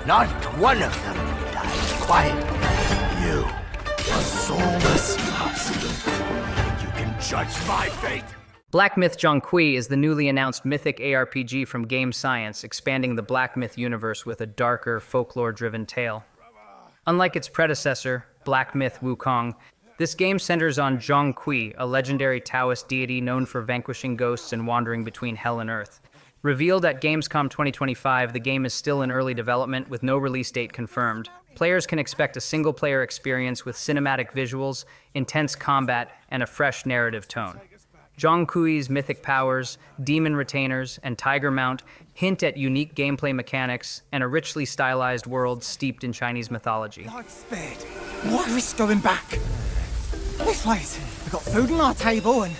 Not one of them dies quietly. You, a soulless husk. You can judge my fate. Black Myth Zhong Kui is the newly announced mythic ARPG from Game Science, expanding the Black Myth universe with a darker, folklore-driven tale. Unlike its predecessor, Black Myth Wukong, this game centers on Zhong Kui, a legendary Taoist deity known for vanquishing ghosts and wandering between hell and earth. Revealed at Gamescom 2025, the game is still in early development with no release date confirmed. Players can expect a single-player experience with cinematic visuals, intense combat, and a fresh narrative tone. Zhong Kui's mythic powers, demon retainers, and tiger mount hint at unique gameplay mechanics and a richly stylized world steeped in Chinese mythology. Life spared. Why are we going back? This place. We've got food on our table and...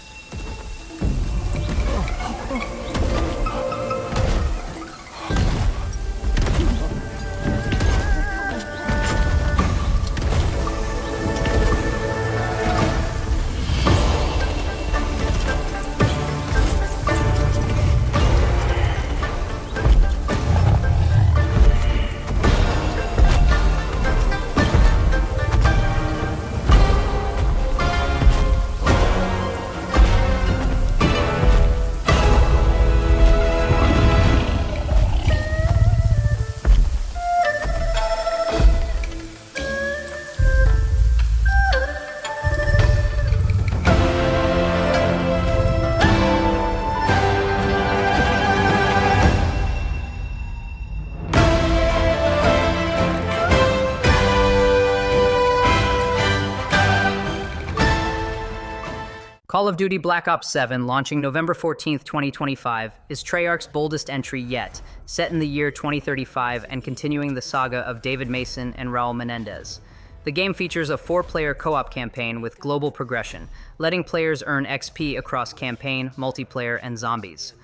Call of Duty Black Ops 7, launching November 14th, 2025, is Treyarch's boldest entry yet, set in the year 2035 and continuing the saga of David Mason and Raul Menendez. The game features a 4-player co-op campaign with global progression, letting players earn XP across campaign, multiplayer, and zombies.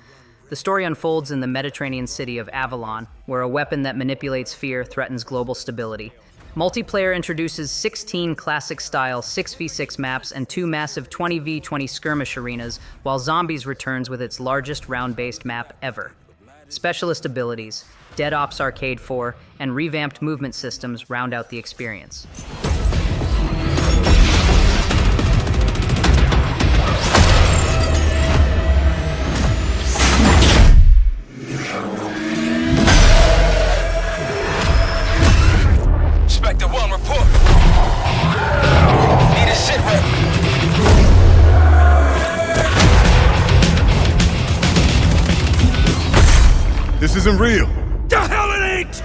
The story unfolds in the Mediterranean city of Avalon, where a weapon that manipulates fear threatens global stability. Multiplayer introduces 16 classic-style 6v6 maps and 2 massive 20v20 skirmish arenas, while Zombies returns with its largest round-based map ever. Specialist abilities, Dead Ops Arcade 4, and revamped movement systems round out the experience. Spectre 1, report. Need a sit rep. This isn't real. The hell it ain't!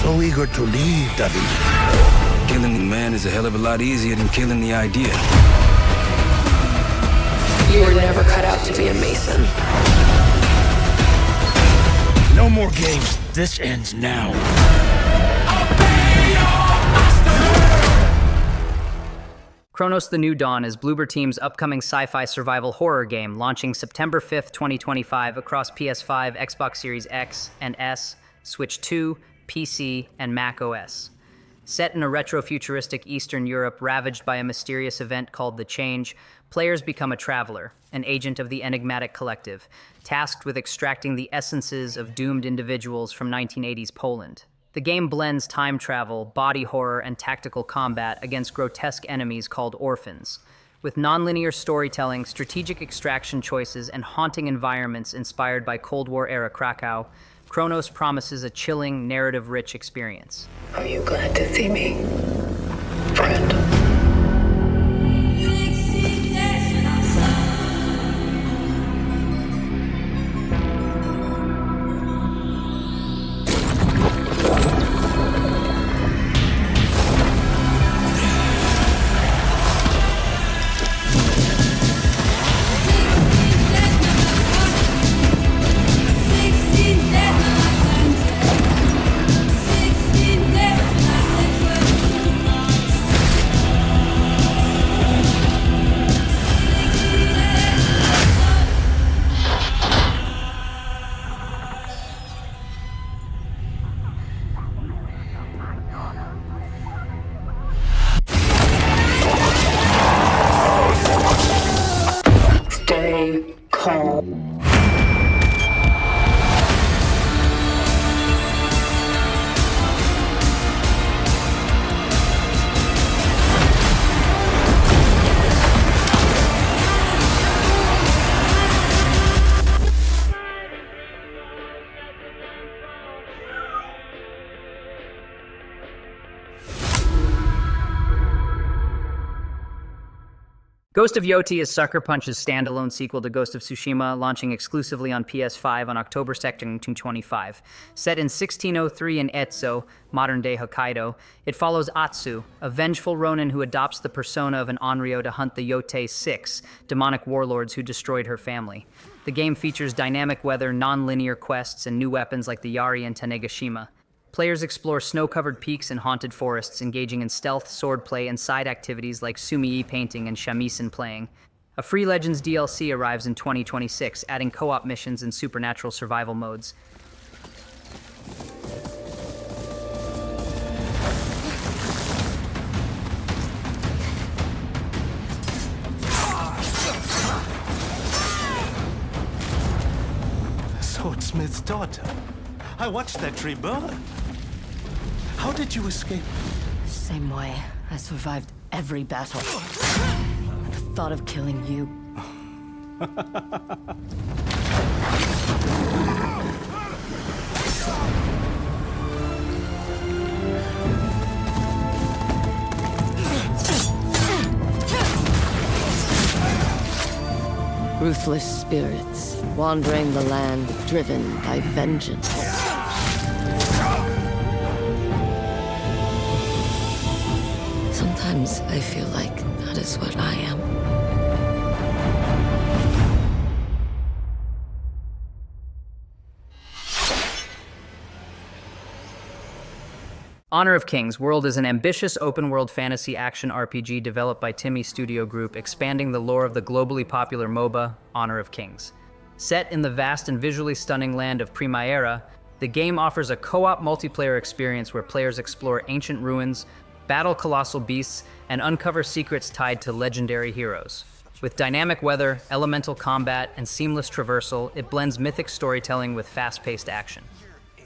So eager to leave, David. Killing the man is a hell of a lot easier than killing the idea. You were never cut out to be a Mason. No more games. This ends now. Cronos: The New Dawn is Bloober Team's upcoming sci-fi survival horror game, launching September 5th, 2025 across PS5, Xbox Series X and S, Switch 2, PC, and macOS. Set in a retro-futuristic Eastern Europe ravaged by a mysterious event called The Change, players become a traveler, an agent of the enigmatic collective, tasked with extracting the essences of doomed individuals from 1980s Poland. The game blends time travel, body horror, and tactical combat against grotesque enemies called orphans. With nonlinear storytelling, strategic extraction choices, and haunting environments inspired by Cold War-era Krakow, Cronos promises a chilling, narrative-rich experience. Are you glad to see me, friend? Ghost of Yōtei is Sucker Punch's standalone sequel to Ghost of Tsushima, launching exclusively on PS5 on October 2nd, 2025. Set in 1603 in Etso, modern-day Hokkaido, it follows Atsu, a vengeful ronin who adopts the persona of an Onryo to hunt the Yōtei 6, demonic warlords who destroyed her family. The game features dynamic weather, non-linear quests, and new weapons like the Yari and Tanegashima. Players explore snow-covered peaks and haunted forests, engaging in stealth, swordplay, and side activities like sumii painting and shamisen playing. A free Legends DLC arrives in 2026, adding co-op missions and supernatural survival modes. Swordsmith's daughter. I watched that tree burn. How did you escape? Same way. I survived every battle. The thought of killing you. Ruthless spirits, wandering the land, driven by vengeance. Sometimes I feel like that is what I am. Honor of Kings: World is an ambitious open-world fantasy action RPG developed by Timmy Studio Group, expanding the lore of the globally popular MOBA, Honor of Kings. Set in the vast and visually stunning land of Primavera, the game offers a co-op multiplayer experience where players explore ancient ruins, battle colossal beasts, and uncover secrets tied to legendary heroes. With dynamic weather, elemental combat, and seamless traversal, it blends mythic storytelling with fast-paced action.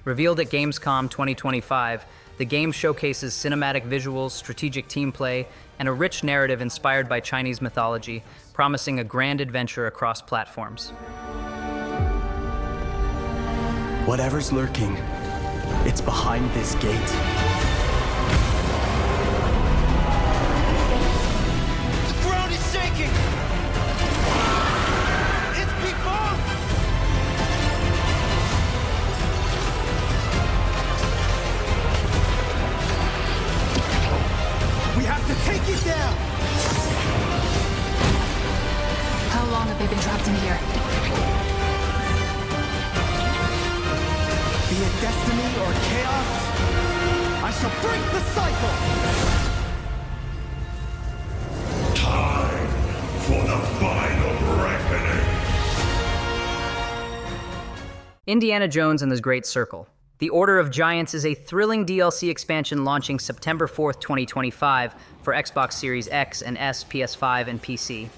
Revealed at Gamescom 2025, the game showcases cinematic visuals, strategic team play, and a rich narrative inspired by Chinese mythology, promising a grand adventure across platforms. Whatever's lurking, it's behind this gate. The ground is shaking! It's people! We have to take it down! How long have they been trapped in here? Be it destiny or chaos, I shall break the cycle! Time for the final reckoning. Indiana Jones and the Great Circle. The Order of Giants is a thrilling DLC expansion launching September 4th, 2025 for Xbox Series X and S, PS5, and PC.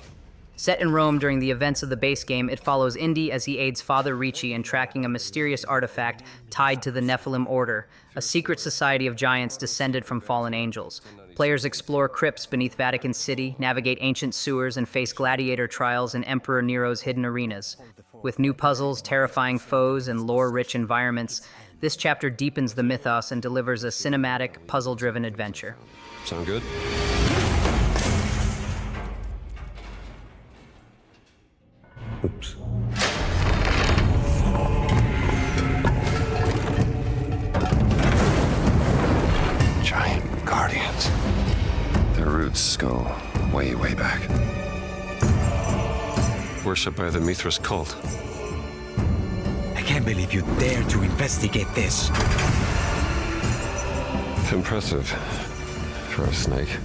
Set in Rome during the events of the base game, it follows Indy as he aids Father Ricci in tracking a mysterious artifact tied to the Nephilim Order, a secret society of giants descended from fallen angels. Players explore crypts beneath Vatican City, navigate ancient sewers, and face gladiator trials in Emperor Nero's hidden arenas. With new puzzles, terrifying foes, and lore-rich environments, this chapter deepens the mythos and delivers a cinematic, puzzle-driven adventure. Sound good? Oops. Giant guardians. Their roots go way, way back. Worshipped by the Mithras cult. I can't believe you dare to investigate this. Impressive for a snake.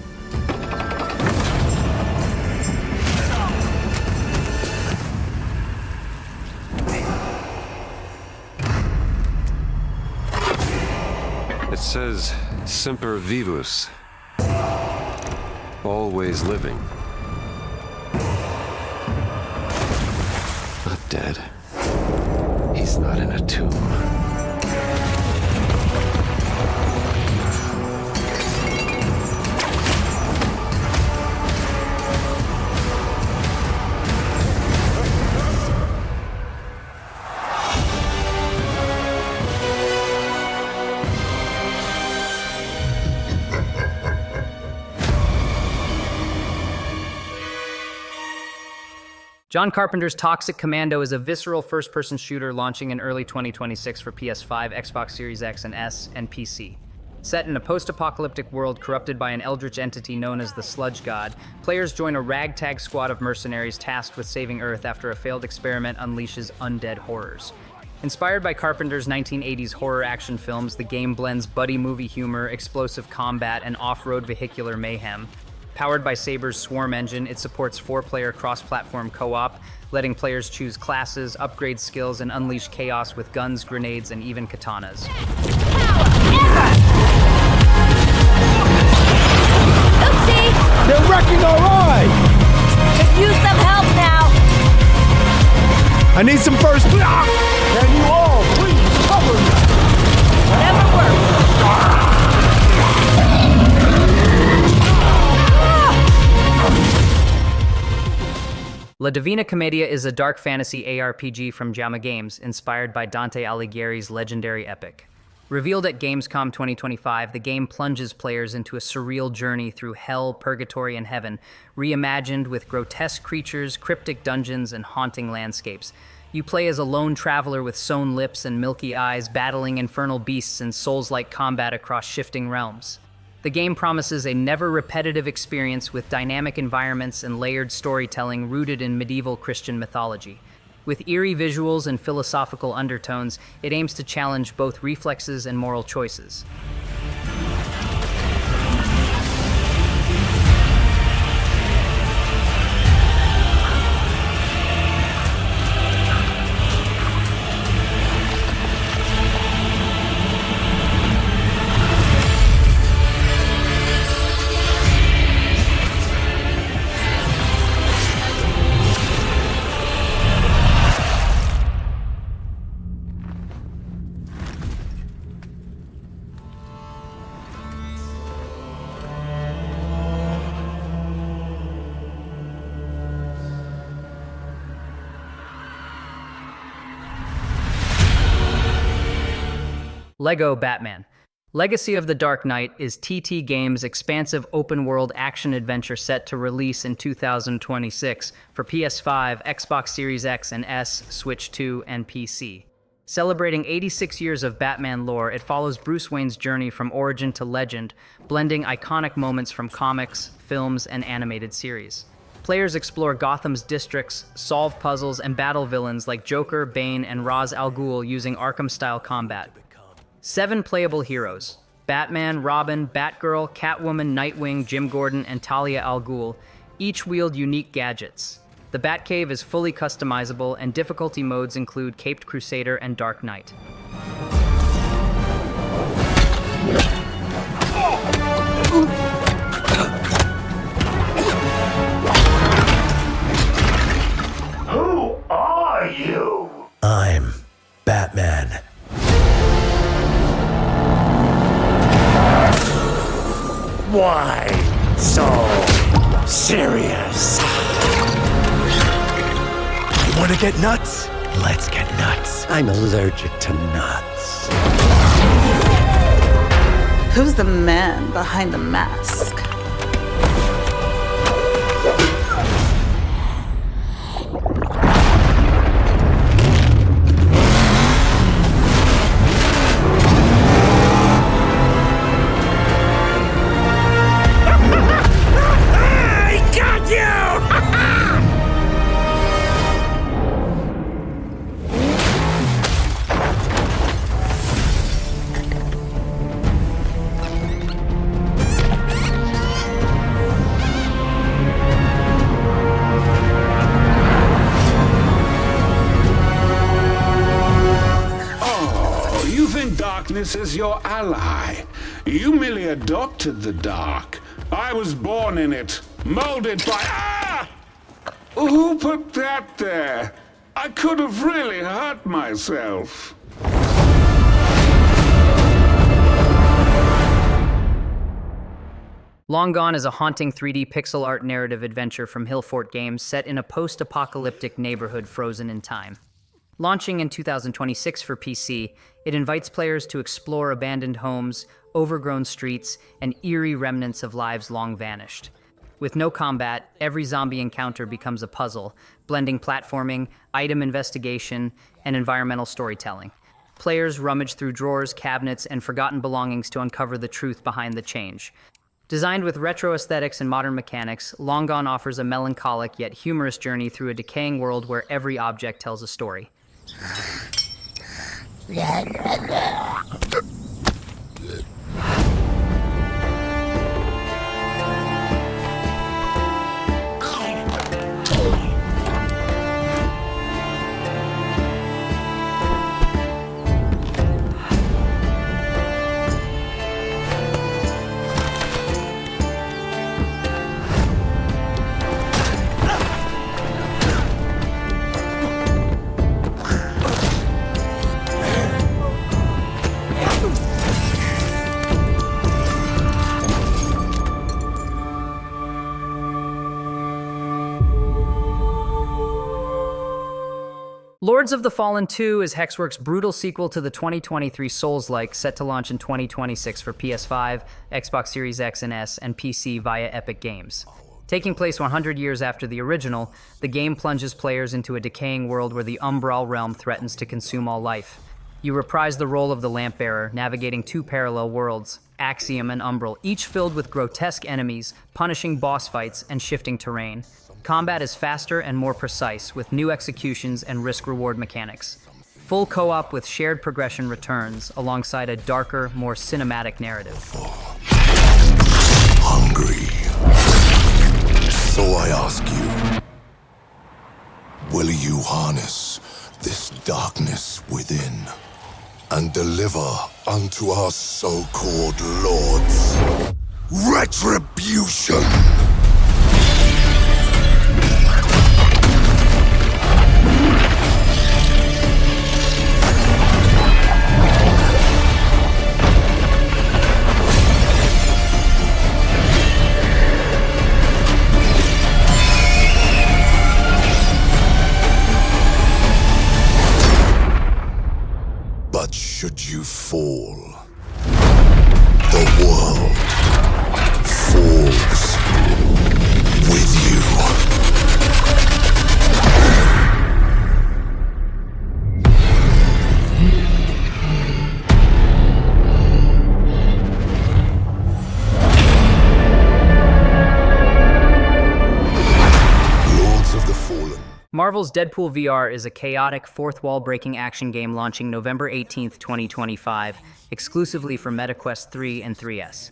It says Semper Vivus, always living. dead. He's not in a tomb. John Carpenter's Toxic Commando is a visceral first-person shooter launching in early 2026 for PS5, Xbox Series X and S, and PC. Set in a post-apocalyptic world corrupted by an eldritch entity known as the Sludge God, players join a ragtag squad of mercenaries tasked with saving Earth after a failed experiment unleashes undead horrors. Inspired by Carpenter's 1980s horror action films, the game blends buddy movie humor, explosive combat, and off-road vehicular mayhem. Powered by Saber's Swarm engine, it supports 4-player cross-platform co-op, letting players choose classes, upgrade skills, and unleash chaos with guns, grenades, and even katanas. Oopsie! They're wrecking our ride! Could use some help now! I need some first. Can you all please cover me? Whatever works. La Divina Commedia is a dark fantasy ARPG from JAMA Games, inspired by Dante Alighieri's legendary epic. Revealed at Gamescom 2025, the game plunges players into a surreal journey through hell, purgatory, and heaven, reimagined with grotesque creatures, cryptic dungeons, and haunting landscapes. You play as a lone traveler with sewn lips and milky eyes, battling infernal beasts in Souls-like combat across shifting realms. The game promises a never-repetitive experience with dynamic environments and layered storytelling rooted in medieval Christian mythology. With eerie visuals and philosophical undertones, it aims to challenge both reflexes and moral choices. LEGO Batman. Legacy of the Dark Knight is TT Games' expansive open-world action-adventure set to release in 2026 for PS5, Xbox Series X and S, Switch 2, and PC. Celebrating 86 years of Batman lore, it follows Bruce Wayne's journey from origin to legend, blending iconic moments from comics, films, and animated series. Players explore Gotham's districts, solve puzzles, and battle villains like Joker, Bane, and Ra's al Ghul using Arkham-style combat. 7 playable heroes: Batman, Robin, Batgirl, Catwoman, Nightwing, Jim Gordon, and Talia al Ghul, each wield unique gadgets. The Batcave is fully customizable, and difficulty modes include Caped Crusader and Dark Knight. Who are you? I'm Batman. Why so serious? You want to get nuts? Let's get nuts. I'm allergic to nuts. Who's the man behind the mask? Darkness is your ally. You merely adopted the dark. I was born in it, molded by... Ah! Who put that there? I could have really hurt myself. Long Gone is a haunting 3D pixel art narrative adventure from Hillfort Games set in a post-apocalyptic neighborhood frozen in time. Launching in 2026 for PC, it invites players to explore abandoned homes, overgrown streets, and eerie remnants of lives long vanished. With no combat, every zombie encounter becomes a puzzle, blending platforming, item investigation, and environmental storytelling. Players rummage through drawers, cabinets, and forgotten belongings to uncover the truth behind the change. Designed with retro aesthetics and modern mechanics, Long Gone offers a melancholic yet humorous journey through a decaying world where every object tells a story. Lords of the Fallen 2 is Hexworks' brutal sequel to the 2023 Souls-like, set to launch in 2026 for PS5, Xbox Series X and S, and PC via Epic Games. Taking place 100 years after the original, the game plunges players into a decaying world where the Umbral realm threatens to consume all life. You reprise the role of the Lampbearer, navigating two parallel worlds, Axiom and Umbral, each filled with grotesque enemies, punishing boss fights, and shifting terrain. Combat is faster and more precise, with new executions and risk-reward mechanics. Full co-op with shared progression returns, alongside a darker, more cinematic narrative. Hungry. So I ask you, will you harness this darkness within and deliver unto our so-called lords retribution? But should you fall, the world falls with you. Lords of the Fallen. Marvel's Deadpool VR is a chaotic, fourth-wall-breaking action game launching November 18th, 2025, exclusively for MetaQuest 3 and 3S.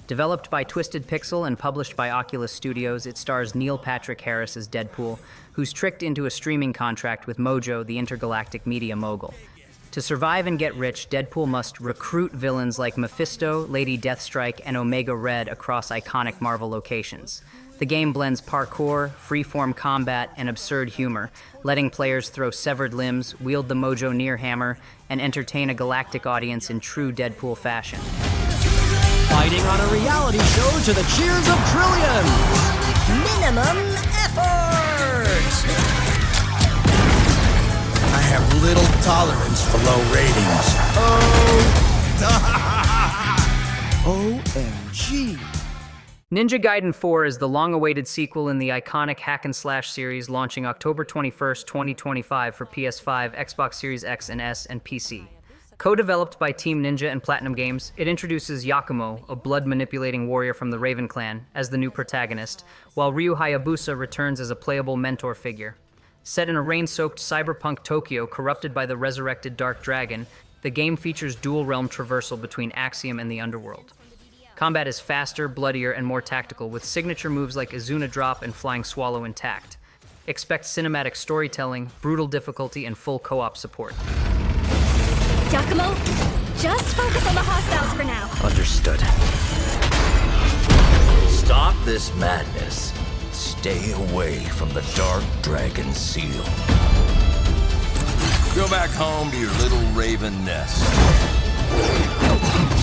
Developed by Twisted Pixel and published by Oculus Studios, it stars Neil Patrick Harris as Deadpool, who's tricked into a streaming contract with Mojo, the intergalactic media mogul. To survive and get rich, Deadpool must recruit villains like Mephisto, Lady Deathstrike, and Omega Red across iconic Marvel locations. The game blends parkour, freeform combat, and absurd humor, letting players throw severed limbs, wield the Mojo Near Hammer, and entertain a galactic audience in true Deadpool fashion. Fighting on a reality show to the cheers of trillions! Minimum effort! I have little tolerance for low ratings. OMG! Ninja Gaiden 4 is the long-awaited sequel in the iconic hack-and-slash series, launching October 21st, 2025 for PS5, Xbox Series X and S, and PC. Co-developed by Team Ninja and Platinum Games, it introduces Yakumo, a blood-manipulating warrior from the Raven Clan, as the new protagonist, while Ryu Hayabusa returns as a playable mentor figure. Set in a rain-soaked cyberpunk Tokyo corrupted by the resurrected Dark Dragon, the game features dual-realm traversal between Axiom and the Underworld. Combat is faster, bloodier, and more tactical, with signature moves like Izuna Drop and Flying Swallow intact. Expect cinematic storytelling, brutal difficulty, and full co-op support. Yakumo, just focus on the hostiles for now. Understood. Stop this madness. Stay away from the Dark Dragon Seal. Go back home to your little raven nest.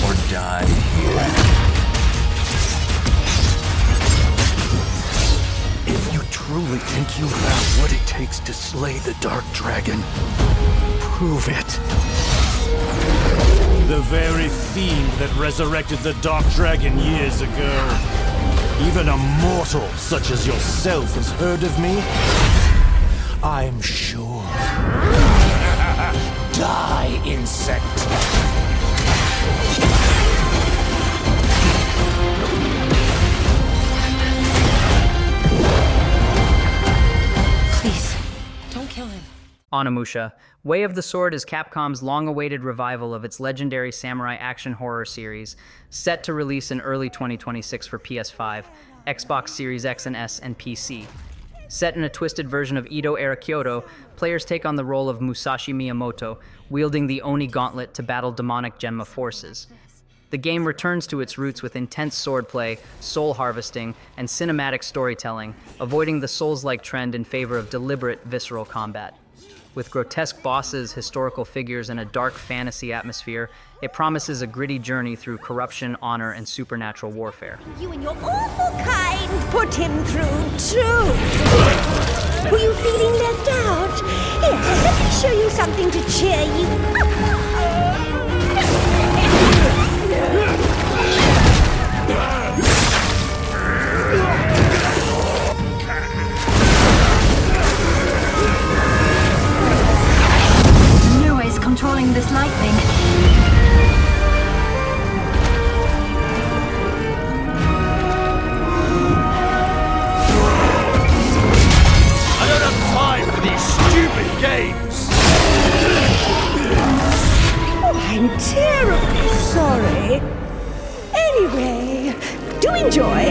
Or die here. If you truly think you have what it takes to slay the Dark Dragon, prove it. The very fiend that resurrected the Dark Dragon years ago. Even a mortal such as yourself has heard of me? I'm sure. Die, insect! Please, don't kill him. Onimusha, Way of the Sword is Capcom's long-awaited revival of its legendary samurai action horror series, set to release in early 2026 for PS5, Xbox Series X and S, and PC. Set in a twisted version of Edo-era Kyoto, players take on the role of Musashi Miyamoto, wielding the Oni Gauntlet to battle demonic Genma forces. The game returns to its roots with intense swordplay, soul harvesting, and cinematic storytelling, avoiding the Souls-like trend in favor of deliberate, visceral combat. With grotesque bosses, historical figures, and a dark fantasy atmosphere, it promises a gritty journey through corruption, honor, and supernatural warfare. You and your awful kind put him through, too. Were you feeling left out? Here, let me show you something to cheer you New ways controlling this lightning. I don't have time for these stupid games! Oh, I'm terribly sorry. Anyway, do enjoy.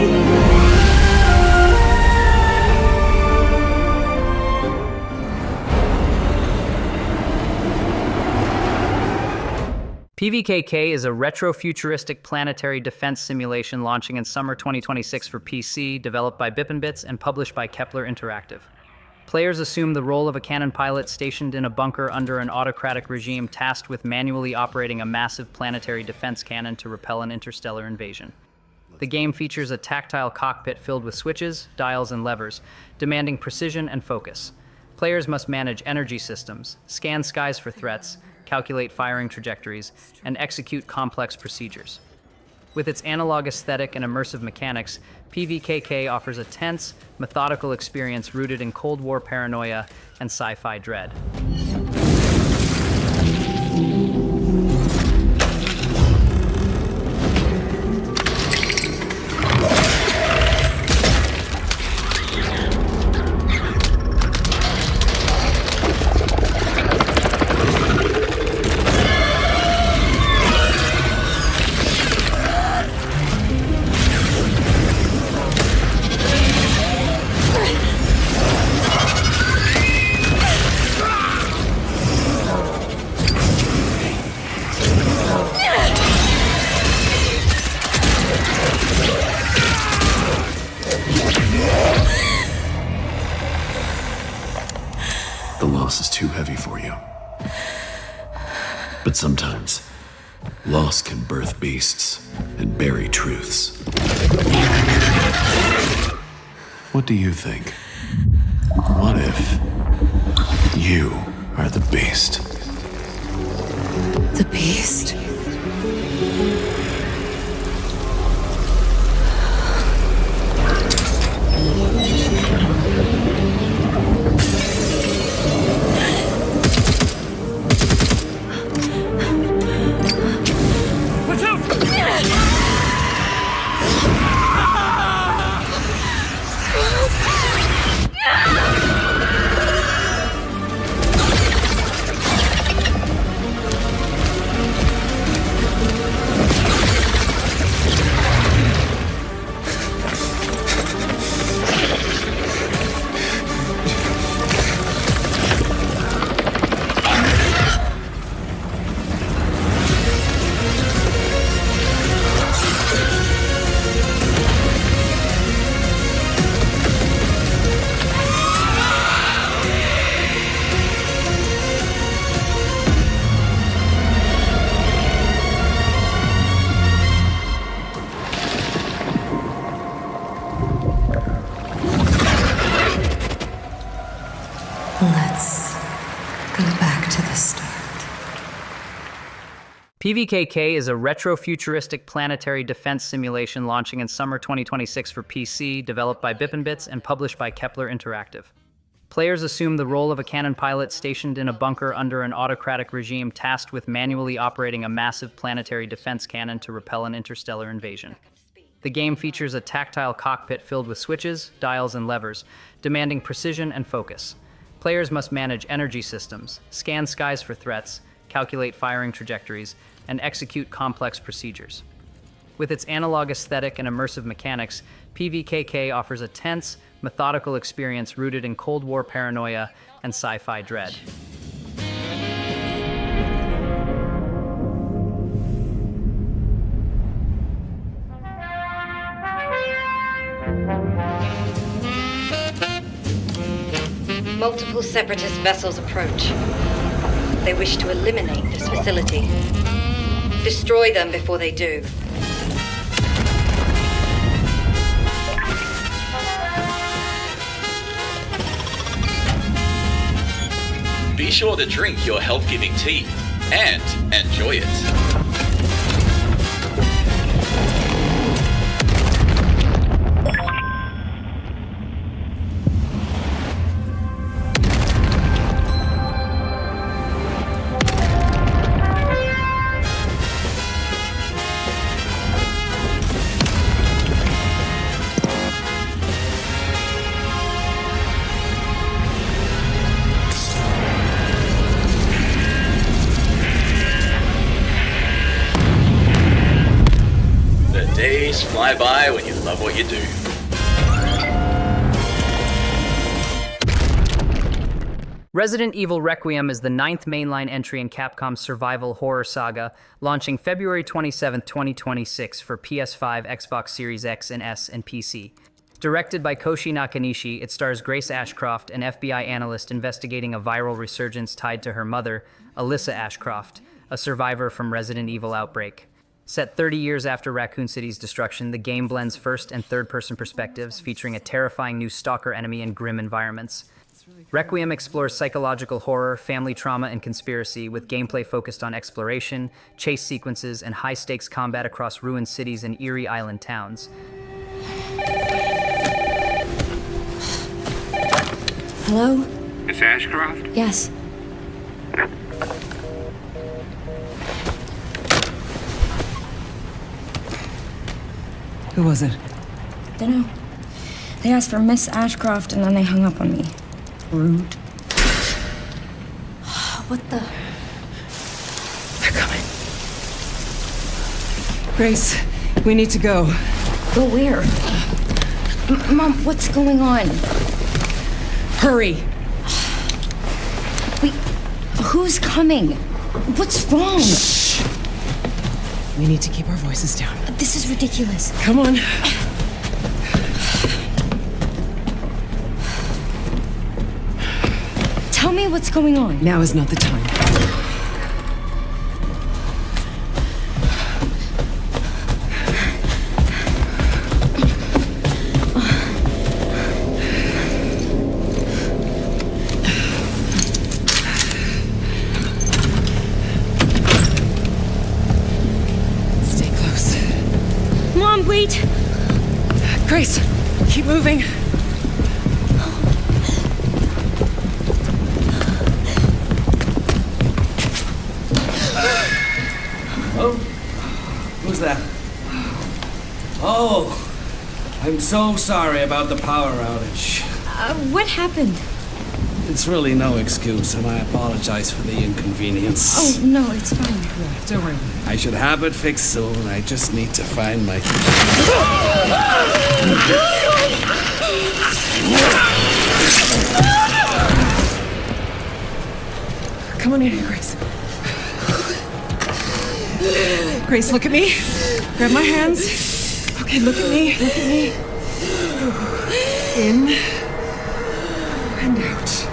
PVKK is a retro-futuristic planetary defense simulation launching in summer 2026 for PC, developed by Bip & Bits and published by Kepler Interactive. Players assume the role of a cannon pilot stationed in a bunker under an autocratic regime tasked with manually operating a massive planetary defense cannon to repel an interstellar invasion. The game features a tactile cockpit filled with switches, dials, and levers, demanding precision and focus. Players must manage energy systems, scan skies for threats, calculate firing trajectories, and execute complex procedures. With its analog aesthetic and immersive mechanics, PVKK offers a tense, methodical experience rooted in Cold War paranoia and sci-fi dread. The loss is too heavy for you. But sometimes, loss can birth beasts and bury truths. What do you think? What if you are the beast? The beast? Watch out! Let's go back to the start. PVKK is a retro-futuristic planetary defense simulation launching in summer 2026 for PC, developed by Bip & Bits and published by Kepler Interactive. Players assume the role of a cannon pilot stationed in a bunker under an autocratic regime tasked with manually operating a massive planetary defense cannon to repel an interstellar invasion. The game features a tactile cockpit filled with switches, dials, and levers, demanding precision and focus. Players must manage energy systems, scan skies for threats, calculate firing trajectories, and execute complex procedures. With its analog aesthetic and immersive mechanics, PVKK offers a tense, methodical experience rooted in Cold War paranoia and sci-fi dread. Multiple separatist vessels approach. They wish to eliminate this facility. Destroy them before they do. Be sure to drink your health-giving tea and enjoy it. Days fly by when you love what you do. Resident Evil Requiem is the 9th mainline entry in Capcom's survival horror saga, launching February 27, 2026 for PS5, Xbox Series X and S, and PC. Directed by Koshi Nakanishi, it stars Grace Ashcroft, an FBI analyst investigating a viral resurgence tied to her mother, Alyssa Ashcroft, a survivor from Resident Evil Outbreak. Set 30 years after Raccoon City's destruction, the game blends first and third-person perspectives, featuring a terrifying new stalker enemy and grim environments. Requiem explores psychological horror, family trauma, and conspiracy, with gameplay focused on exploration, chase sequences, and high-stakes combat across ruined cities and eerie island towns. Hello? Miss Ashcroft? Yes. Who was it? Dunno. They asked for Miss Ashcroft and then they hung up on me. Rude. What the? They're coming. Grace, we need to go. Go where? Mom, what's going on? Hurry! Wait, who's coming? What's wrong? Shh. We need to keep our voices down. This is ridiculous. Come on. Tell me what's going on. Now is not the time. Wait! Grace, keep moving. Oh? Who's that? Oh! I'm so sorry about the power outage. What happened? It's really no excuse, and I apologize for the inconvenience. Oh, no, it's fine. Yeah, don't worry. I should have it fixed soon. I just need to find my... Come on in here, Grace. Grace, look at me. Grab my hands. Okay, look at me. Look at me. In and out.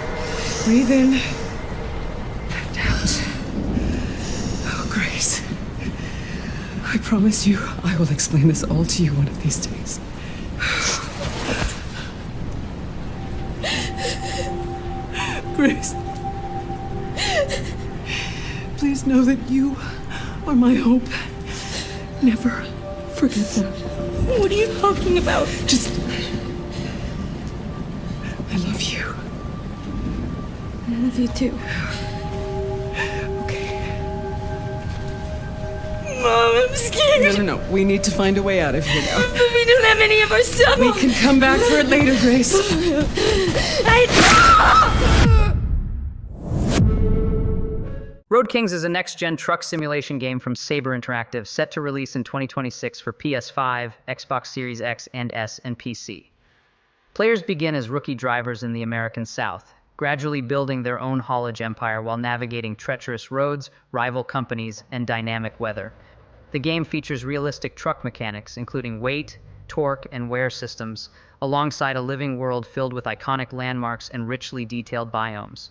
Breathe in and out. Oh, Grace. I promise you, I will explain this all to you one of these days. Grace. Please know that you are my hope. Never forget that. What are you talking about? Just... I love you. I love you too. Mom, I'm scared. No. We need to find a way out of here now. But we don't have any of our stuff. We can come back for it later, Grace. Road Kings is a next-gen truck simulation game from Saber Interactive, set to release in 2026 for PS5, Xbox Series X and S, and PC. Players begin as rookie drivers in the American South, gradually building their own haulage empire while navigating treacherous roads, rival companies, and dynamic weather. The game features realistic truck mechanics, including weight, torque, and wear systems, alongside a living world filled with iconic landmarks and richly detailed biomes.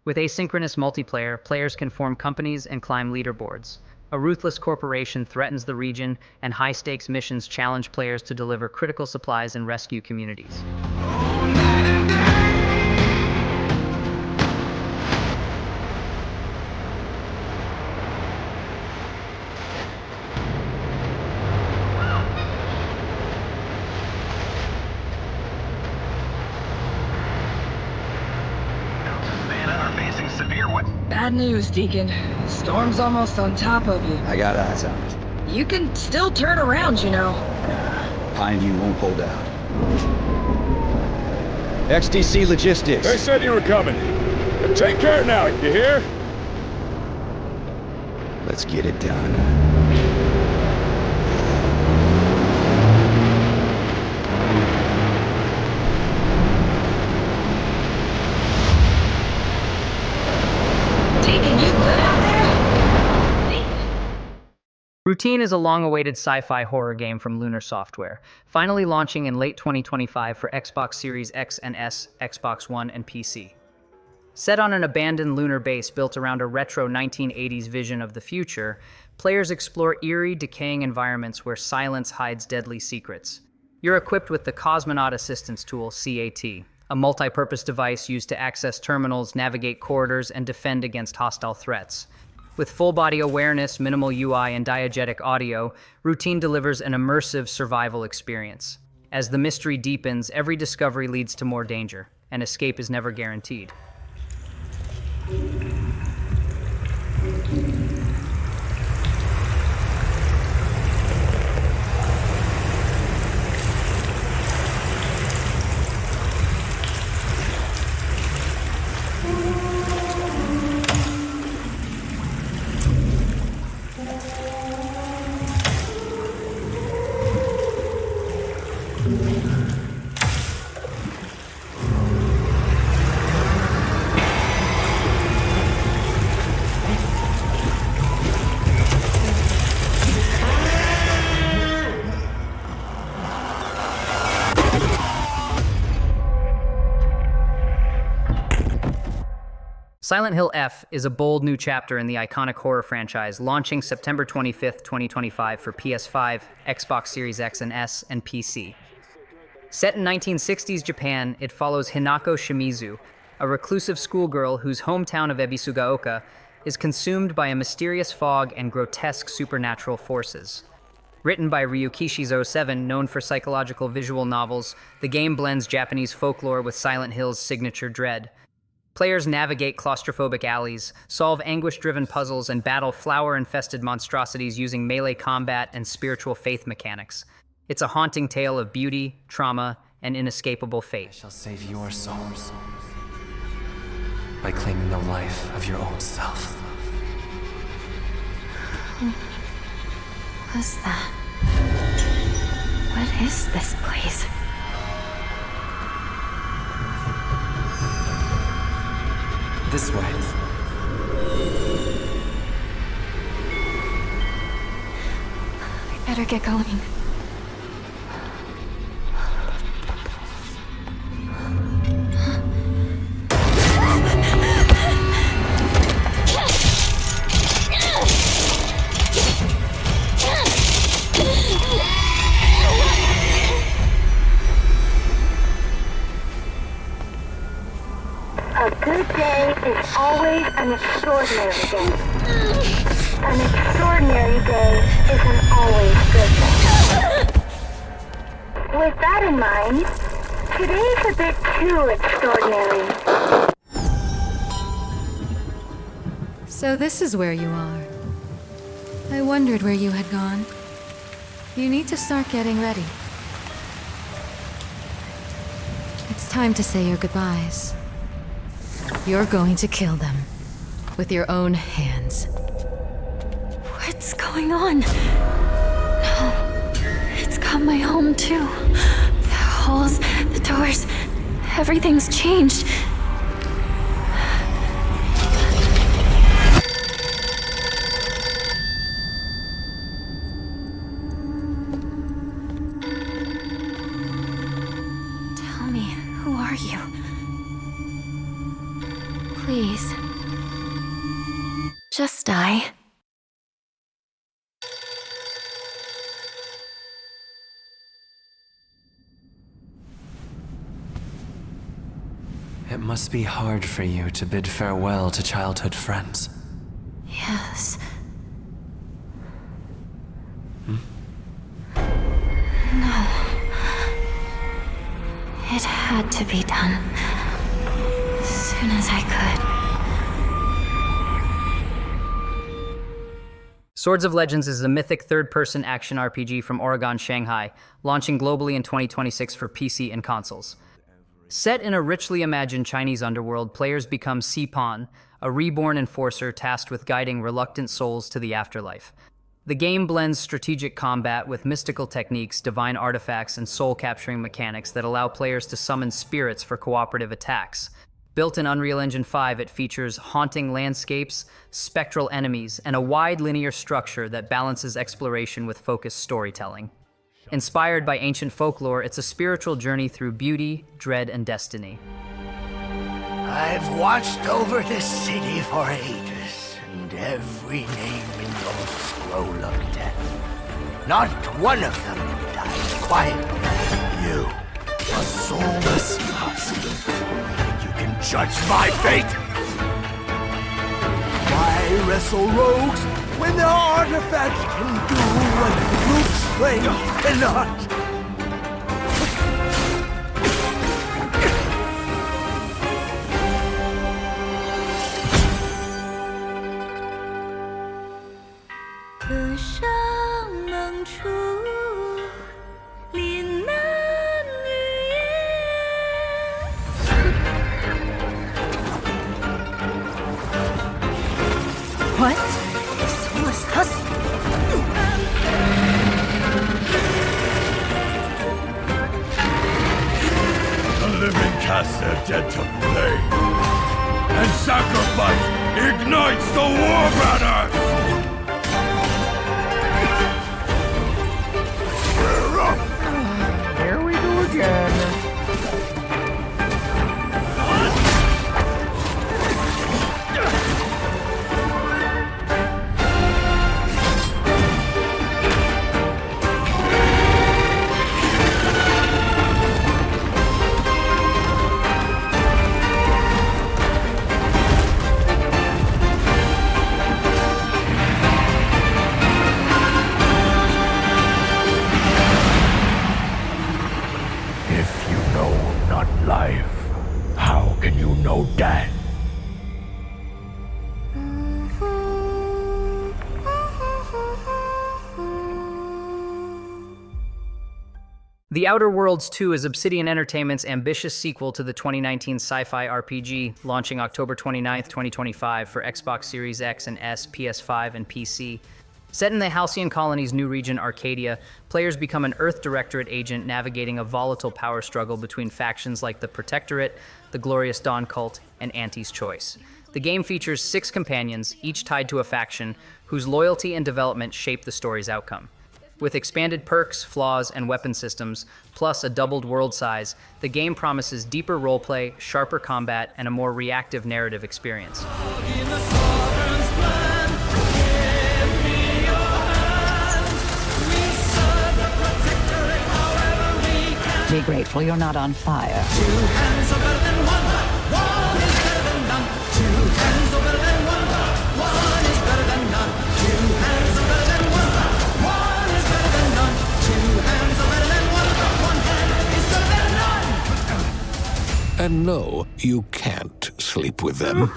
With asynchronous multiplayer, players can form companies and climb leaderboards. A ruthless corporation threatens the region, and high-stakes missions challenge players to deliver critical supplies and rescue communities. Bad news, Deacon. Storm's almost on top of you. I got eyes on it. You can still turn around, you know. Pineview won't hold out. XDC Logistics. They said you were coming. Take care now, you hear? Let's get it done. Routine is a long-awaited sci-fi horror game from Lunar Software, finally launching in late 2025 for Xbox Series X and S, Xbox One, and PC. Set on an abandoned lunar base built around a retro 1980s vision of the future, players explore eerie, decaying environments where silence hides deadly secrets. You're equipped with the Cosmonaut Assistance Tool, CAT, a multi-purpose device used to access terminals, navigate corridors, and defend against hostile threats. With full-body awareness, minimal UI, and diegetic audio, Routine delivers an immersive survival experience. As the mystery deepens, every discovery leads to more danger, and escape is never guaranteed. Silent Hill F is a bold new chapter in the iconic horror franchise, launching September 25th, 2025 for PS5, Xbox Series X and S, and PC. Set in 1960s Japan, it follows Hinako Shimizu, a reclusive schoolgirl whose hometown of Ebisugaoka is consumed by a mysterious fog and grotesque supernatural forces. Written by Ryukishi 07, known for psychological visual novels, the game blends Japanese folklore with Silent Hill's signature dread. Players navigate claustrophobic alleys, solve anguish-driven puzzles, and battle flower-infested monstrosities using melee combat and spiritual faith mechanics. It's a haunting tale of beauty, trauma, and inescapable fate. I shall save your souls by claiming the life of your own self. What's that? What is this place? This way. We better get going. A good day is always an extraordinary day. An extraordinary day is an always good day. With that in mind, today's a bit too extraordinary. So this is where you are. I wondered where you had gone. You need to start getting ready. It's time to say your goodbyes. You're going to kill them with your own hands. What's going on? No. It's got my home too. The halls, the doors, everything's changed. Tell me, who are you? Please. Just die. It must be hard for you to bid farewell to childhood friends. Yes. Hmm? No. It had to be done. As soon as I could. Swords of Legends is a mythic third-person action RPG from Oregon, Shanghai, launching globally in 2026 for PC and consoles. Set in a richly imagined Chinese underworld, players become Sipan, a reborn enforcer tasked with guiding reluctant souls to the afterlife. The game blends strategic combat with mystical techniques, divine artifacts, and soul-capturing mechanics that allow players to summon spirits for cooperative attacks. Built in Unreal Engine 5, it features haunting landscapes, spectral enemies, and a wide linear structure that balances exploration with focused storytelling. Inspired by ancient folklore, it's a spiritual journey through beauty, dread, and destiny. I've watched over this city for ages, and every name in your scroll of death. Not one of them dies quietly. You, a soulless husk. You can judge my fate! Why wrestle rogues when their artifacts can do what brute strength cannot? What? A soulless husk? The living cast their dead to flame, and sacrifice ignites the war banners! Here we go again. Death. The Outer Worlds 2 is Obsidian Entertainment's ambitious sequel to the 2019 sci-fi RPG, launching October 29, 2025 for Xbox Series X and S, PS5, and PC. Set in the Halcyon Colony's new region, Arcadia, players become an Earth Directorate agent navigating a volatile power struggle between factions like the Protectorate, the Glorious Dawn Cult, and Auntie's Choice. The game features 6 companions, each tied to a faction, whose loyalty and development shape the story's outcome. With expanded perks, flaws, and weapon systems, plus a doubled world size, the game promises deeper roleplay, sharper combat, and a more reactive narrative experience. Be grateful you're not on fire. Two hands are better than one. One is better And no, you can't sleep with them.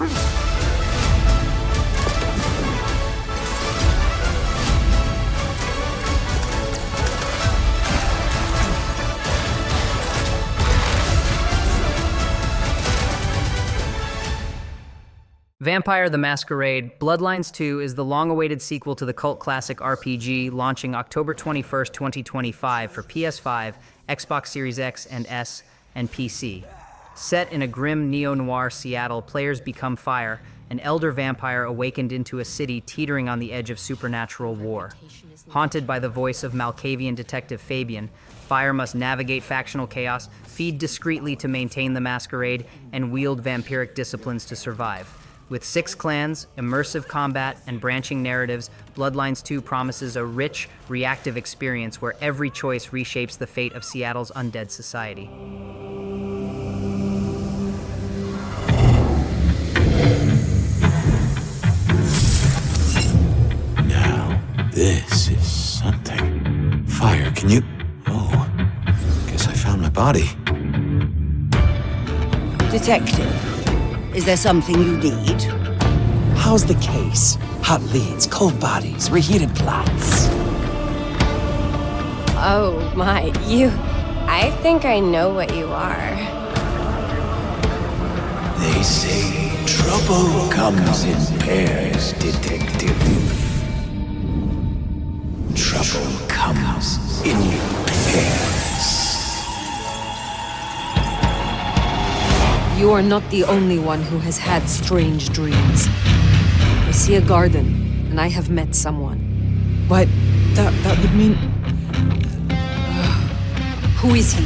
Vampire the Masquerade Bloodlines 2 is the long-awaited sequel to the cult classic RPG, launching October 21st, 2025 for PS5, Xbox Series X and S, and PC. Set in a grim neo-noir Seattle, players become Fire, an elder vampire awakened into a city teetering on the edge of supernatural war. Haunted by the voice of Malkavian detective Fabian, Fire must navigate factional chaos, feed discreetly to maintain the masquerade, and wield vampiric disciplines to survive. With 6 clans, immersive combat, and branching narratives, Bloodlines 2 promises a rich, reactive experience where every choice reshapes the fate of Seattle's undead society. Now, this is something. Fire, can you... Oh, guess I found my body. Detective, is there something you need? How's the case? Hot leads, cold bodies, reheated plots. Oh my, you... I think I know what you are. They say trouble comes in pairs, detective. Trouble comes in pairs. You are not the only one who has had strange dreams. I see a garden, and I have met someone. But that would mean... Who is he?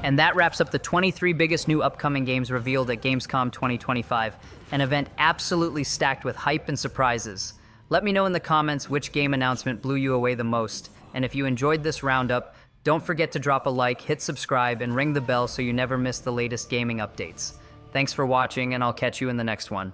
And that wraps up the 23 biggest new upcoming games revealed at Gamescom 2025, an event absolutely stacked with hype and surprises. Let me know in the comments which game announcement blew you away the most, and if you enjoyed this roundup, don't forget to drop a like, hit subscribe, and ring the bell so you never miss the latest gaming updates. Thanks for watching, and I'll catch you in the next one.